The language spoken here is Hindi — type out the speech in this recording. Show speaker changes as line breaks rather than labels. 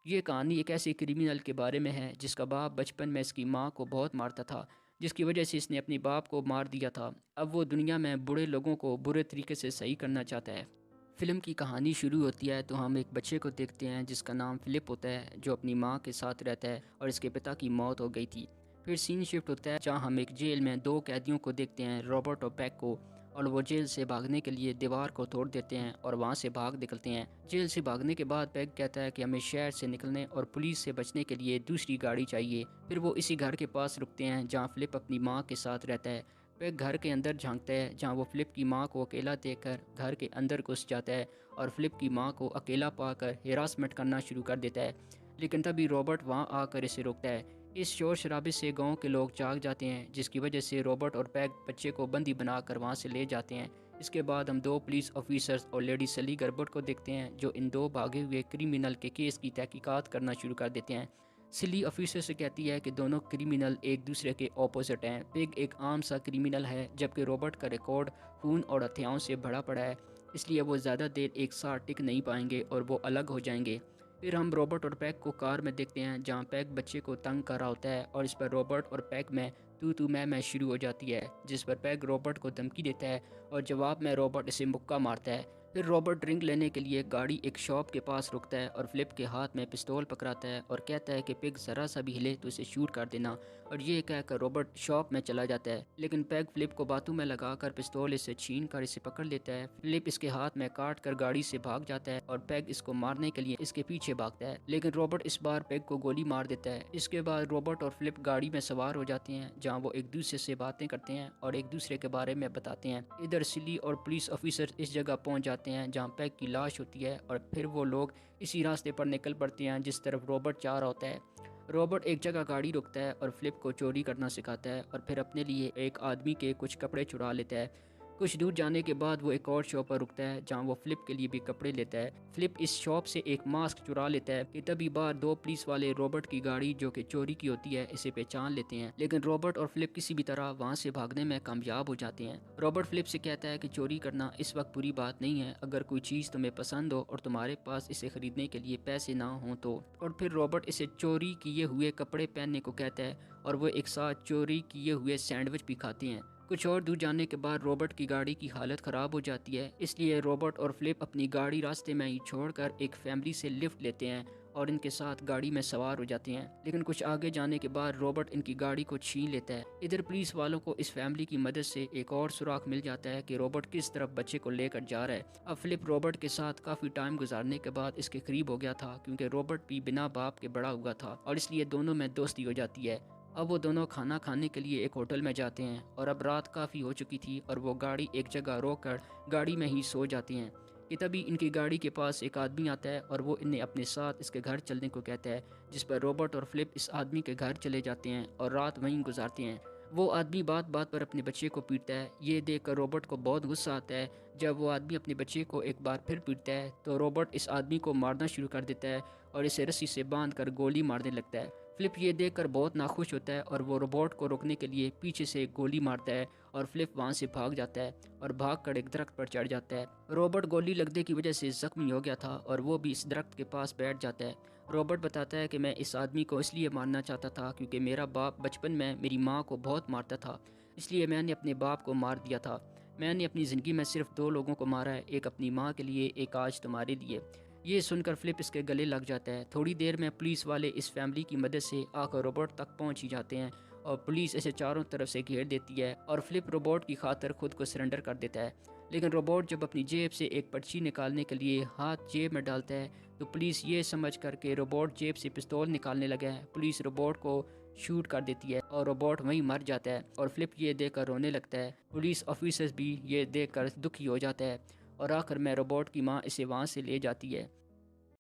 ये कहानी एक ऐसे क्रिमिनल के बारे में है जिसका बाप बचपन में इसकी माँ को बहुत मारता था, जिसकी वजह से इसने अपने बाप को मार दिया था। अब वो दुनिया में बुरे लोगों को बुरे तरीके से सही करना चाहता है। फिल्म की कहानी शुरू होती है तो हम एक बच्चे को देखते हैं जिसका नाम फिलिप होता है, जो अपनी माँ के साथ रहता है और इसके पिता की मौत हो गई थी। फिर सीन शिफ्ट होता है जहाँ हम एक जेल में दो कैदियों को देखते हैं, रॉबर्ट और पैक को। और वो जेल से भागने के लिए दीवार को तोड़ देते हैं और वहाँ से भाग निकलते हैं। जेल से भागने के बाद पैक कहता है कि हमें शहर से निकलने और पुलिस से बचने के लिए दूसरी गाड़ी चाहिए। फिर वो इसी घर के पास रुकते हैं जहाँ फिलिप अपनी माँ के साथ रहता है। पैक घर के अंदर झांकता है जहाँ वो फिलिप की माँ को अकेला देखकर घर के अंदर घुस जाता है और फिलिप की माँ को अकेला पाकर हिरासमेंट करना शुरू कर देता है। लेकिन तभी रॉबर्ट वहाँ आकर इसे रोकता है। इस शोर शराबे से गांव के लोग जाग जाते हैं, जिसकी वजह से रॉबर्ट और पैक बच्चे को बंदी बनाकर वहां से ले जाते हैं। इसके बाद हम दो पुलिस ऑफिसर्स और लेडी सली गर्बर्ट को देखते हैं, जो इन दो भागे हुए क्रिमिनल के केस की तहकीकात करना शुरू कर देते हैं। सिली ऑफिसर से कहती है कि दोनों क्रिमिनल एक दूसरे के ऑपोजिट हैं। पिग एक आम सा क्रिमिनल है, जबकि रॉबर्ट का रिकॉर्ड खून और हत्याओं से भरा पड़ा है, इसलिए वो ज़्यादा देर एक साथ टिक नहीं पाएंगे और वो अलग हो जाएंगे। फिर हम रॉबर्ट और पैक को कार में देखते हैं जहाँ पैक बच्चे को तंग कर रहा होता है और इस पर रॉबर्ट और पैक में तू मैं शुरू हो जाती है, जिस पर पैक रॉबर्ट को धमकी देता है और जवाब में रॉबर्ट इसे मुक्का मारता है। फिर रॉबर्ट ड्रिंक लेने के लिए गाड़ी एक शॉप के पास रुकता है और फिलिप के हाथ में पिस्तौल पकड़ाता है और कहता है कि पिग ज़रा सा भी हिले तो इसे शूट कर देना। और ये कहकर रॉबर्ट शॉप में चला जाता है, लेकिन पैग फिलिप को बातों में लगाकर पिस्तौल इसे छीन कर इसे पकड़ लेता है। फिलिप इसके हाथ में काट कर गाड़ी से भाग जाता है और पैग इसको मारने के लिए इसके पीछे भागता है, लेकिन रॉबर्ट इस बार पैग को गोली मार देता है। इसके बाद रॉबर्ट और फिलिप गाड़ी में सवार हो जाते हैं जहाँ वो एक दूसरे से बातें करते हैं और एक दूसरे के बारे में बताते हैं। इधर सिली और पुलिस ऑफिसर इस जगह पहुंच जाते हैं जहाँ पैग की लाश होती है और फिर वो लोग इसी रास्ते पर निकल पड़ते हैं जिस तरफ रॉबर्ट जा रहा होता है। रॉबर्ट एक जगह गाड़ी रोकता है और फिलिप को चोरी करना सिखाता है और फिर अपने लिए एक आदमी के कुछ कपड़े चुरा लेता है। कुछ दूर जाने के बाद वो एक और शॉप पर रुकता है जहाँ वो फिलिप के लिए भी कपड़े लेता है। फिलिप इस शॉप से एक मास्क चुरा लेता है कि तभी बाहर दो पुलिस वाले रॉबर्ट की गाड़ी जो कि चोरी की होती है इसे पहचान लेते हैं, लेकिन रॉबर्ट और फिलिप किसी भी तरह वहाँ से भागने में कामयाब हो जाते हैं। रॉबर्ट फिलिप से कहता है कि चोरी करना इस वक्त बुरी बात नहीं है, अगर कोई चीज़ तुम्हें पसंद हो और तुम्हारे पास इसे खरीदने के लिए पैसे ना हो तो। और फिर रॉबर्ट इसे चोरी किए हुए कपड़े पहनने को कहता है और वो एक साथ चोरी किए हुए सैंडविच भी खाते हैं। कुछ और दूर जाने के बाद रॉबर्ट की गाड़ी की हालत ख़राब हो जाती है, इसलिए रॉबर्ट और फिलिप अपनी गाड़ी रास्ते में ही छोड़कर एक फैमिली से लिफ्ट लेते हैं और इनके साथ गाड़ी में सवार हो जाते हैं। लेकिन कुछ आगे जाने के बाद रॉबर्ट इनकी गाड़ी को छीन लेता है। इधर पुलिस वालों को इस फैमिली की मदद से एक और सुराग मिल जाता है कि रॉबर्ट किस तरफ बच्चे को लेकर जा रहा है। अब फिलिप रॉबर्ट के साथ काफ़ी टाइम गुजारने के बाद इसके करीब हो गया था, क्योंकि रॉबर्ट भी बिना बाप के बड़ा हुआ था और इसलिए दोनों में दोस्ती हो जाती है। अब वो दोनों खाना खाने के लिए एक होटल में जाते हैं और अब रात काफ़ी हो चुकी थी और वो गाड़ी एक जगह रोककर गाड़ी में ही सो जाते हैं कि तभी इनकी गाड़ी के पास एक आदमी आता है और वो इन्हें अपने साथ इसके घर चलने को कहता है, जिस पर रॉबर्ट और फिलिप इस आदमी के घर चले जाते हैं और रात वहीं गुजारते हैं। वो आदमी बात बात पर अपने बच्चे को पीटता है। ये देखकर रॉबर्ट को बहुत गुस्सा आता है। जब वो आदमी अपने बच्चे को एक बार फिर पीटता है तो रॉबर्ट इस आदमी को मारना शुरू कर देता है और इसे रस्सी से बांधकर गोली मारने लगता है। फिलिप ये देखकर बहुत नाखुश होता है और वो रोबोट को रोकने के लिए पीछे से एक गोली मारता है और फिलिप वहाँ से भाग जाता है और भागकर एक दरख्त पर चढ़ जाता है। रॉबर्ट गोली लगने की वजह से जख्मी हो गया था और वो भी इस दरख्त के पास बैठ जाता है। रॉबर्ट बताता है कि मैं इस आदमी को इसलिए मारना चाहता था क्योंकि मेरा बाप बचपन में मेरी माँ को बहुत मारता था, इसलिए मैंने अपने बाप को मार दिया था। मैंने अपनी ज़िंदगी में सिर्फ दो लोगों को मारा है, एक अपनी माँ के लिए, एक आज तुम्हारे लिए। ये सुनकर फिलिप इसके गले लग जाता है। थोड़ी देर में पुलिस वाले इस फैमिली की मदद से आकर रोबोट तक पहुंच ही जाते हैं और पुलिस इसे चारों तरफ से घेर देती है और फिलिप रोबोट की खातिर खुद को सरेंडर कर देता है। लेकिन रोबोट जब अपनी जेब से एक पर्ची निकालने के लिए हाथ जेब में डालता है तो पुलिस ये समझ कर के रोबोट जेब से पिस्तौल निकालने लगा है, पुलिस रोबोट को शूट कर देती है और रोबोट वहीं मर जाता है और फिलिप ये देखकर रोने लगता है। पुलिस ऑफिसर्स भी ये देखकर दुखी हो जाता है और आखिर में रोबोट की माँ इसे वहाँ से ले जाती है।